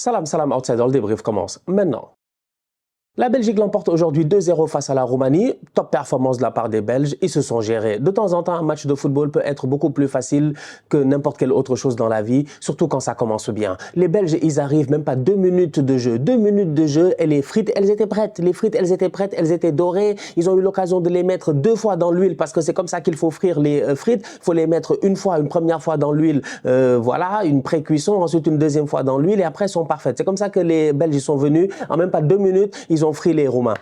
Salam, salam, outsider, le débrief commence maintenant. La Belgique l'emporte aujourd'hui 2-0 face à la Roumanie. Top performance de la part des Belges, ils se sont gérés. De temps en temps, un match de football peut être beaucoup plus facile que n'importe quelle autre chose dans la vie, surtout quand ça commence bien. Les Belges, ils arrivent même pas 2 minutes de jeu. 2 minutes de jeu et les frites, elles étaient prêtes. Les frites, elles étaient prêtes, elles étaient dorées. Ils ont eu l'occasion de les mettre 2 fois dans l'huile parce que c'est comme ça qu'il faut frire les frites. Il faut les mettre une première fois dans l'huile, voilà, une pré-cuisson, ensuite une deuxième fois dans l'huile et après elles sont parfaites. C'est comme ça que les Belges sont venus. En même pas 2 minutes, ils ont frit les Roumains.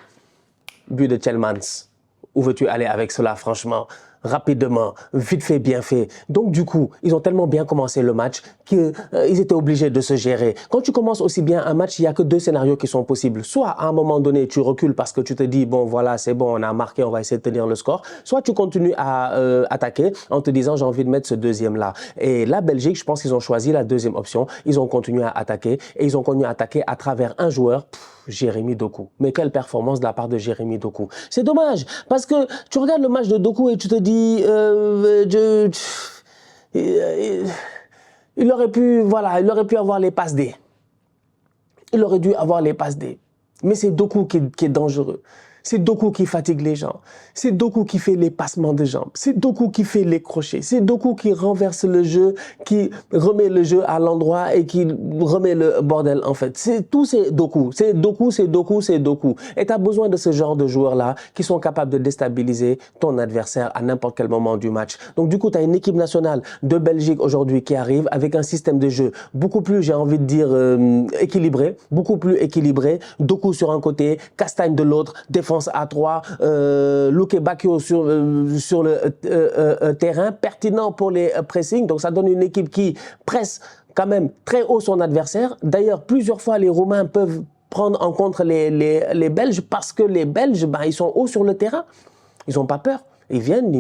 But de Tielemans. Où veux-tu aller avec cela, franchement? Rapidement, vite fait, bien fait. Donc du coup, ils ont tellement bien commencé le match qu'ils étaient obligés de se gérer. Quand tu commences aussi bien un match, il n'y a que 2 scénarios qui sont possibles. Soit à un moment donné, tu recules parce que tu te dis, bon voilà, c'est bon, on a marqué, on va essayer de tenir le score. Soit tu continues à attaquer en te disant, j'ai envie de mettre ce deuxième-là. Et la Belgique, je pense qu'ils ont choisi la deuxième option. Ils ont continué à attaquer et ils ont continué à attaquer à travers un joueur, Jérémy Doku. Mais quelle performance de la part de Jérémy Doku. C'est dommage parce que tu regardes le match de Doku et tu te dis, il aurait pu, voilà, il aurait pu avoir les passes D. Il aurait dû avoir les passes D. Mais c'est Doku qui est dangereux. C'est Doku qui fatigue les gens. C'est Doku qui fait les passements de jambes. C'est Doku qui fait les crochets. C'est Doku qui renverse le jeu, qui remet le jeu à l'endroit et qui remet le bordel en fait. C'est tout, c'est Doku. C'est Doku, c'est Doku, c'est Doku. Et tu as besoin de ce genre de joueurs-là qui sont capables de déstabiliser ton adversaire à n'importe quel moment du match. Donc du coup, tu as une équipe nationale de Belgique aujourd'hui qui arrive avec un système de jeu beaucoup plus, j'ai envie de dire, équilibré. Beaucoup plus équilibré. Doku sur un côté, Castagne de l'autre, défense à 3, Luke Bacchio sur le terrain, pertinent pour les pressings. Donc ça donne une équipe qui presse quand même très haut son adversaire. D'ailleurs, plusieurs fois, les Roumains peuvent prendre en compte les Belges parce que les Belges, ben, ils sont hauts sur le terrain. Ils n'ont pas peur. Ils viennent,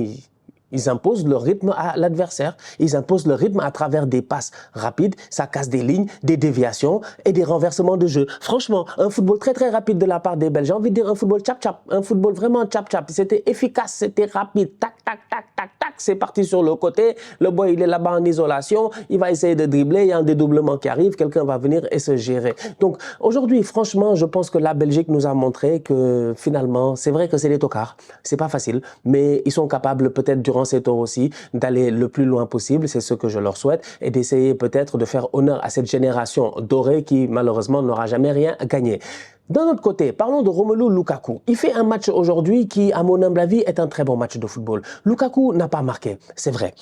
ils imposent le rythme à l'adversaire. Ils imposent le rythme à travers des passes rapides. Ça casse des lignes, des déviations et des renversements de jeu. Franchement, un football très très rapide de la part des Belges. J'ai envie de dire un football chap-chap. Un football vraiment chap-chap. C'était efficace, c'était rapide. Tac, tac, tac, tac, tac. C'est parti sur le côté. Le boy, il est là-bas en isolation. Il va essayer de dribbler. Il y a un dédoublement qui arrive. Quelqu'un va venir et se gérer. Donc aujourd'hui, franchement, je pense que la Belgique nous a montré que finalement, c'est vrai que c'est les tocards. C'est pas facile, mais ils sont capables peut-être durant ces tours aussi d'aller le plus loin possible, c'est ce que je leur souhaite, et d'essayer peut-être de faire honneur à cette génération dorée qui malheureusement n'aura jamais rien gagné. D'un autre côté, parlons de Romelu Lukaku. Il fait un match aujourd'hui qui, à mon humble avis, est un très bon match de football. Lukaku n'a pas marqué, c'est vrai.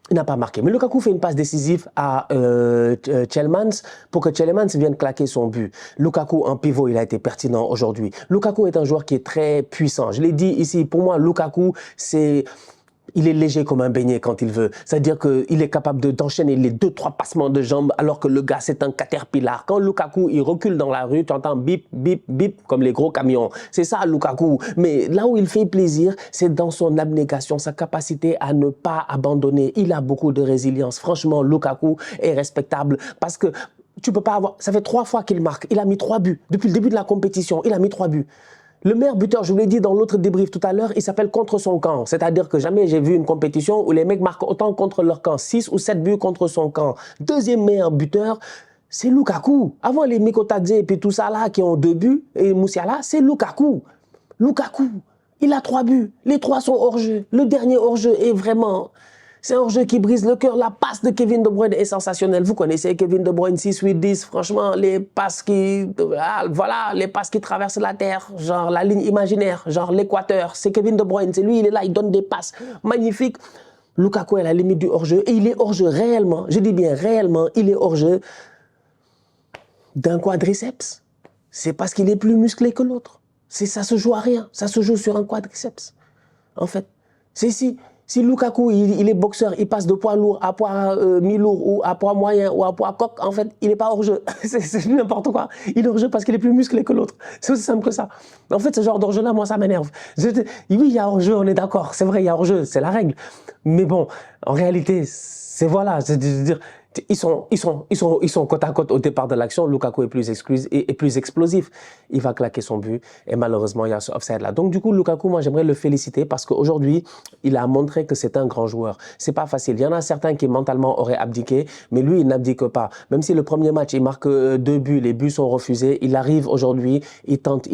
Il n'a pas marqué. Mais Lukaku fait une passe décisive à Tielemans pour que Tielemans vienne claquer son but. Lukaku en pivot, il a été pertinent aujourd'hui. Lukaku est un joueur qui est très puissant. Je l'ai dit ici, pour moi, Lukaku, il est léger comme un beignet quand il veut. C'est-à-dire qu'il est capable d'enchaîner les 2-3 passements de jambes alors que le gars, c'est un caterpillar. Quand Lukaku, il recule dans la rue, tu entends bip, bip, bip, comme les gros camions. C'est ça, Lukaku. Mais là où il fait plaisir, c'est dans son abnégation, sa capacité à ne pas abandonner. Il a beaucoup de résilience. Franchement, Lukaku est respectable parce que tu peux pas avoir... Ça fait 3 fois qu'il marque. Il a mis 3 buts. Depuis le début de la compétition, il a mis 3 buts. Le meilleur buteur, je vous l'ai dit dans l'autre débrief tout à l'heure, il s'appelle contre son camp. C'est-à-dire que jamais j'ai vu une compétition où les mecs marquent autant contre leur camp. 6 ou 7 buts contre son camp. Deuxième meilleur buteur, c'est Lukaku. Avant les Mikotadze et puis tout ça là qui ont 2 buts, et Moussiala, c'est Lukaku. Lukaku, il a 3 buts. Les 3 sont hors-jeu. Le dernier hors-jeu est vraiment... C'est un hors-jeu qui brise le cœur. La passe de Kevin De Bruyne est sensationnelle. Vous connaissez Kevin De Bruyne 6, 8, 10. Franchement, les passes qui... Voilà, les passes qui traversent la terre. Genre la ligne imaginaire, genre l'équateur. C'est Kevin De Bruyne. C'est lui, il est là, il donne des passes magnifiques. Lukaku est à la limite du hors-jeu. Et il est hors-jeu réellement. Je dis bien réellement, il est hors-jeu d'un quadriceps. C'est parce qu'il est plus musclé que l'autre. Ça se joue à rien. Ça se joue sur un quadriceps. En fait, c'est ici. Si Lukaku, il est boxeur, il passe de poids lourd à poids mi-lourd ou à poids moyen ou à poids coq, en fait, il n'est pas hors-jeu. C'est n'importe quoi. Il est hors-jeu parce qu'il est plus musclé que l'autre. C'est aussi simple que ça. En fait, ce genre d'hors-jeu-là, moi, ça m'énerve. Oui, il y a hors-jeu, on est d'accord. C'est vrai, il y a hors-jeu, c'est la règle. Mais bon, en réalité, c'est voilà. C'est-à-dire, ils sont côte à côte au départ de l'action. Lukaku est plus explosif. Il va claquer son but et malheureusement, il y a ce offside-là. Donc, du coup, Lukaku, moi, j'aimerais le féliciter parce qu'aujourd'hui, il a montré que c'est un grand joueur. C'est pas facile. Il y en a certains qui mentalement auraient abdiqué, mais lui, il n'abdique pas. Même si le premier match, il marque 2 buts, les buts sont refusés, il arrive aujourd'hui, il tente.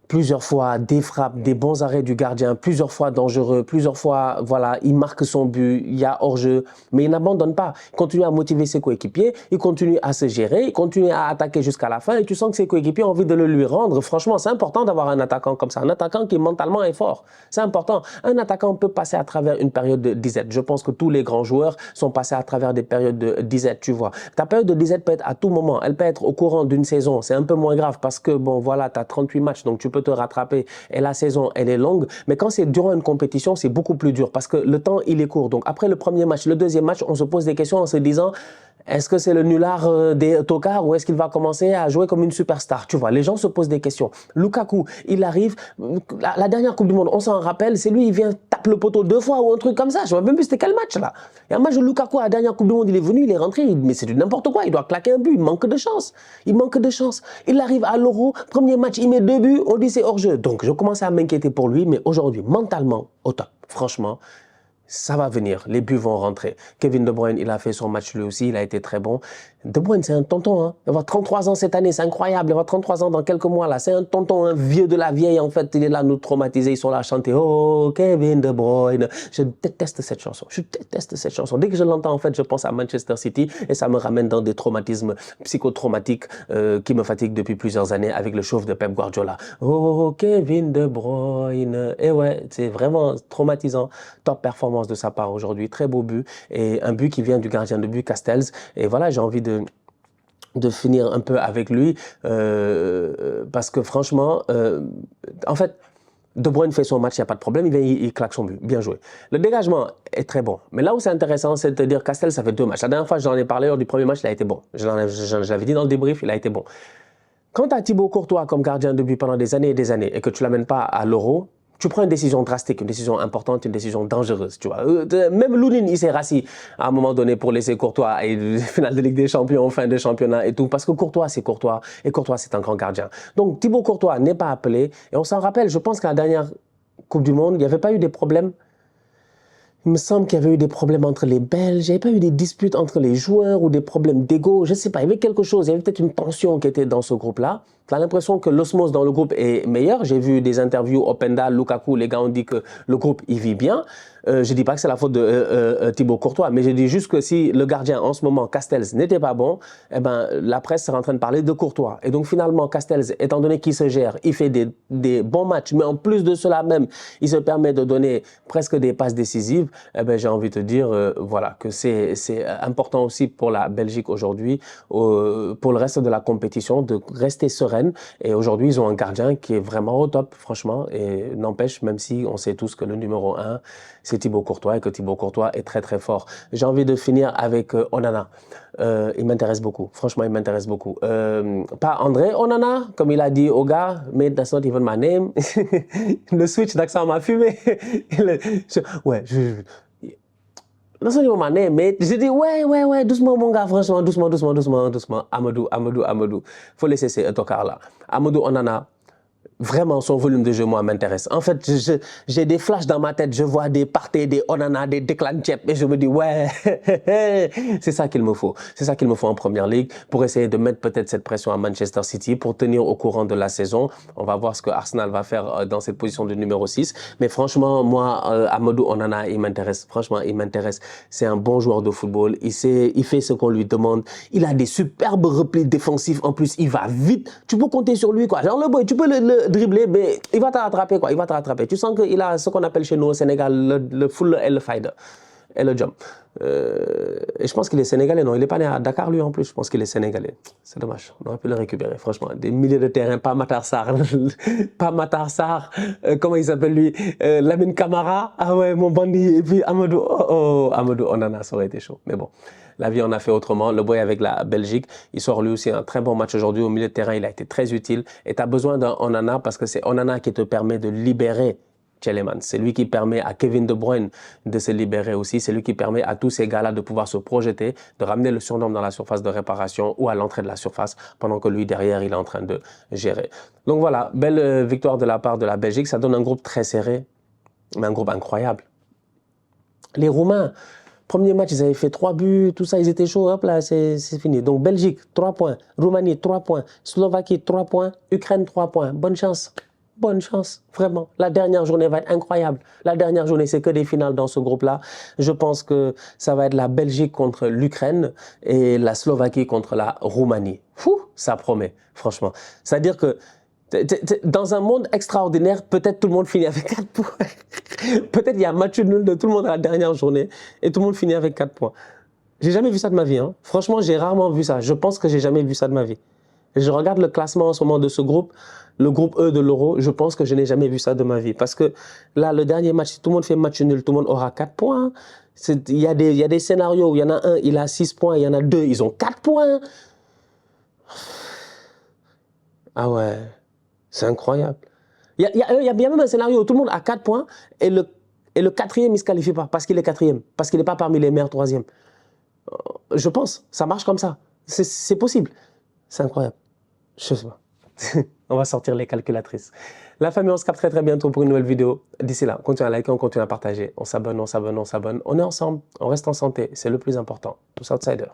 Plusieurs fois, des frappes, des bons arrêts du gardien, plusieurs fois dangereux, plusieurs fois, voilà, il marque son but, il y a hors-jeu, mais il n'abandonne pas. Il continue à motiver ses coéquipiers, il continue à se gérer, il continue à attaquer jusqu'à la fin et tu sens que ses coéquipiers ont envie de le lui rendre. Franchement, c'est important d'avoir un attaquant comme ça, un attaquant qui mentalement est fort. C'est important. Un attaquant peut passer à travers une période de disette. Je pense que tous les grands joueurs sont passés à travers des périodes de disette, tu vois. Ta période de disette peut être à tout moment, elle peut être au courant d'une saison, c'est un peu moins grave parce que, bon, voilà, tu as 38 matchs, donc tu peux te rattraper et la saison elle est longue, mais quand c'est durant une compétition c'est beaucoup plus dur parce que le temps il est court. Donc après le premier match, le deuxième match, on se pose des questions en se disant est-ce que c'est le nulard des tocards ou est-ce qu'il va commencer à jouer comme une superstar? Tu vois, les gens se posent des questions. Lukaku, il arrive, la dernière Coupe du Monde, on s'en rappelle, c'est lui, il vient taper le poteau 2 fois ou un truc comme ça. Je ne sais même plus c'était quel match là. Il y a un match de Lukaku à la dernière Coupe du Monde, il est venu, il est rentré, mais c'est du n'importe quoi, il doit claquer un but, il manque de chance. Il manque de chance. Il arrive à l'Euro, premier match, il met 2 buts, on dit c'est hors-jeu. Donc je commençais à m'inquiéter pour lui, mais aujourd'hui, mentalement, au top, franchement. Ça va venir, les buts vont rentrer. Kevin De Bruyne, il a fait son match lui aussi, il a été très bon. De Bruyne, c'est un tonton, hein. Il va avoir 33 ans cette année, c'est incroyable. Il va avoir 33 ans dans quelques mois, là. C'est un tonton, un vieux de la vieille, en fait. Il est là, nous traumatiser. Ils sont là à chanter. Oh, Kevin De Bruyne. Je déteste cette chanson. Je déteste cette chanson. Dès que je l'entends, en fait, je pense à Manchester City et ça me ramène dans des traumatismes psychotraumatiques qui me fatiguent depuis plusieurs années avec le chauve de Pep Guardiola. Oh, Kevin De Bruyne. Et ouais, c'est vraiment traumatisant. Top performance de sa part aujourd'hui. Très beau but. Et un but qui vient du gardien de but, Castells. Et voilà, j'ai envie de finir un peu avec lui parce que franchement, en fait, De Bruyne fait son match, il n'y a pas de problème, il claque son but, bien joué. Le dégagement est très bon, mais là où c'est intéressant, c'est de dire Castells, ça fait 2 matchs. La dernière fois, j'en ai parlé lors du premier match, il a été bon. Je l'avais dit dans le débrief, il a été bon. Quand tu as Thibaut Courtois comme gardien de but pendant des années et que tu ne l'amènes pas à l'Euro, tu prends une décision drastique, une décision importante, une décision dangereuse, tu vois. Même Lounine, il s'est rassis à un moment donné pour laisser Courtois et finale de Ligue des Champions, fin de championnat et tout, parce que Courtois, c'est Courtois, et Courtois, c'est un grand gardien. Donc, Thibaut Courtois n'est pas appelé, et on s'en rappelle, je pense qu'à la dernière Coupe du Monde, il n'y avait pas eu des problèmes. Il me semble qu'il y avait eu des problèmes entre les Belges, il n'y avait pas eu des disputes entre les joueurs ou des problèmes d'ego, je ne sais pas, il y avait quelque chose, il y avait peut-être une tension qui était dans ce groupe-là. Tu as l'impression que l'osmose dans le groupe est meilleure. J'ai vu des interviews, Openda, Lukaku, les gars ont dit que le groupe, il vit bien. Je ne dis pas que c'est la faute de Thibaut Courtois, mais je dis juste que si le gardien, en ce moment, Castells, n'était pas bon, eh ben, la presse serait en train de parler de Courtois. Et donc, finalement, Castells, étant donné qu'il se gère, il fait des bons matchs, mais en plus de cela même, il se permet de donner presque des passes décisives. Eh ben, j'ai envie de te dire, voilà, que c'est important aussi pour la Belgique aujourd'hui, pour le reste de la compétition, de rester sereine. Et aujourd'hui, ils ont un gardien qui est vraiment au top, franchement. Et n'empêche, même si on sait tous que le numéro 1, c'est Thibaut Courtois et que Thibaut Courtois est très très fort. J'ai envie de finir avec Onana. Il m'intéresse beaucoup. Franchement, il m'intéresse beaucoup. Pas André Onana, comme il a dit au gars, mais that's not even my name. Le switch d'accent m'a fumé. Non, c'est mon mané, mais j'ai dit, ouais, doucement, mon gars, franchement, doucement. Amadou. Faut laisser ces tocards-là. Amadou Onana, vraiment, son volume de jeu, moi, m'intéresse. En fait, j'ai des flashs dans ma tête. Je vois des Partey, des Onana, des Declan Tchep. Et je me dis, ouais, c'est ça qu'il me faut. C'est ça qu'il me faut en Première Ligue pour essayer de mettre peut-être cette pression à Manchester City pour tenir au courant de la saison. On va voir ce que Arsenal va faire dans cette position de numéro 6. Mais franchement, moi, Amadou Onana, il m'intéresse. Franchement, il m'intéresse. C'est un bon joueur de football. Il fait ce qu'on lui demande. Il a des superbes replis défensifs. En plus, il va vite. Tu peux compter sur lui, quoi. Genre, le boy, tu peux le dribbler, mais il va te rattraper, quoi. Il va te rattraper. Tu sens qu'il a ce qu'on appelle chez nous au Sénégal le full et le fighter et le jump. Et je pense qu'il est sénégalais, non? Il n'est pas né à Dakar, lui, en plus. Je pense qu'il est sénégalais. C'est dommage. On aurait pu le récupérer, franchement. Des milliers de terrains, pas Matar Sarr. Pas Matar Sarr. Comment il s'appelle, lui? Lamine Camara. Ah ouais, mon bandit. Et puis Amadou. Amadou Onana, ça aurait été chaud. Mais bon. La vie en a fait autrement. Le boy avec la Belgique, il sort lui aussi un très bon match aujourd'hui. Au milieu de terrain, il a été très utile. Et tu as besoin d'un Onana parce que c'est Onana qui te permet de libérer Tielemans. C'est lui qui permet à Kevin De Bruyne de se libérer aussi. C'est lui qui permet à tous ces gars-là de pouvoir se projeter, de ramener le surnombre dans la surface de réparation ou à l'entrée de la surface pendant que lui, derrière, il est en train de gérer. Donc voilà, belle victoire de la part de la Belgique. Ça donne un groupe très serré, mais un groupe incroyable. Les Roumains, premier match, ils avaient fait 3 buts, tout ça, ils étaient chauds, hop là, c'est fini. Donc Belgique, 3 points. Roumanie, 3 points. Slovaquie, 3 points. Ukraine, 3 points. Bonne chance. Bonne chance, vraiment. La dernière journée va être incroyable. La dernière journée, c'est que des finales dans ce groupe-là. Je pense que ça va être la Belgique contre l'Ukraine et la Slovaquie contre la Roumanie. Fou, ça promet, franchement. C'est-à-dire que dans un monde extraordinaire, peut-être tout le monde finit avec 4 points. Peut-être il y a un match nul de tout le monde à la dernière journée et tout le monde finit avec 4 points. J'ai jamais vu ça de ma vie. Hein. Franchement, j'ai rarement vu ça. Je pense que j'ai jamais vu ça de ma vie. Et je regarde le classement en ce moment de ce groupe, le groupe E de l'Euro, je pense que je n'ai jamais vu ça de ma vie. Parce que là, le dernier match, si tout le monde fait match nul, tout le monde aura 4 points. Il y a des scénarios où il y en a un, il a 6 points, il y en a 2, ils ont 4 points. Ah ouais, c'est incroyable. Il y a même un scénario où tout le monde a 4 points et le quatrième, il ne se qualifie pas parce qu'il est quatrième, parce qu'il n'est pas parmi les meilleurs troisièmes. Je pense, ça marche comme ça. C'est possible. C'est incroyable. Je sais pas. On va sortir les calculatrices. La famille, on se capte très très bientôt pour une nouvelle vidéo. D'ici là, on continue à liker, on continue à partager. On s'abonne, on s'abonne, on s'abonne. On est ensemble, on reste en santé. C'est le plus important. Tous outsiders.